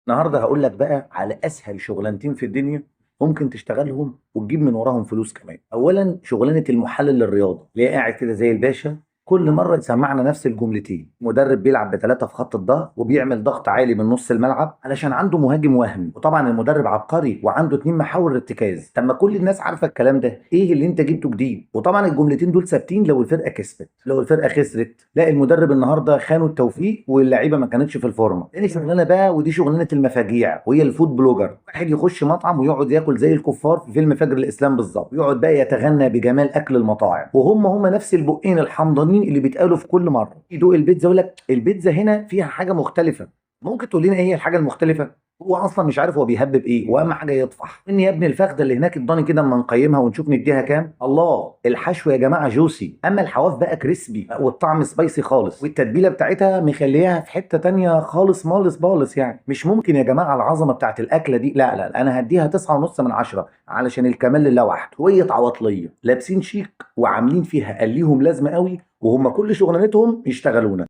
النهارده هقول لك بقى على اسهل شغلانتين في الدنيا ممكن تشتغلهم وتجيب من وراهم فلوس كمان. اولا شغلانه المحلل الرياضي اللي هي قاعد كده زي الباشا، كل مره يسمعنا نفس الجملتين: مدرب بيلعب بثلاثه في خط الظهر وبيعمل ضغط عالي من نص الملعب علشان عنده مهاجم وهمي، وطبعا المدرب عبقري وعنده اتنين محاور ارتكاز. طب ما كل الناس عارفه الكلام ده، ايه اللي انت جبته جديد؟ وطبعا الجملتين دول ثابتين لو الفرقه كسبت. لو الفرقه خسرت، لا المدرب النهارده خانوا التوفيق واللعيبه ما كانتش في الفورمه. تاني شغلانه بقى، ودي شغلانه المفاجيع، وهي الفود بلوجر. واحد يخش مطعم ويقعد ياكل زي الكفار في فيلم فجر الاسلام بالظبط، يقعد بقى يتغنى بجمال اكل المطاعم، وهم نفس البقين الحمضانين اللي بيتقالوا في كل مره. يدوق البيتزا يقول لك البيتزا هنا فيها حاجه مختلفه. ممكن تقول لنا ايه هي الحاجه المختلفه؟ هو اصلا مش عارف هو بيهبب ايه، واهم حاجه يطفح ان يا ابني الفخده اللي هناك الضاني كده اما نقيمها ونشوف نديها كام. الله، الحشو يا جماعه جوسي، اما الحواف بقى كريسبي، والطعم سبايسي خالص، والتتبيله بتاعتها مخليها في حته تانية خالص مالص بالص. يعني مش ممكن يا جماعه العظمه بتاعت الاكله دي. لا لا، انا هديها 9.5 من 10 علشان الكمال لله وحده. وهي عواطليه لابسين شيك وعاملين فيها قال ليهم لازمه قوي، وهم كل شغلانتهم يشتغلونا.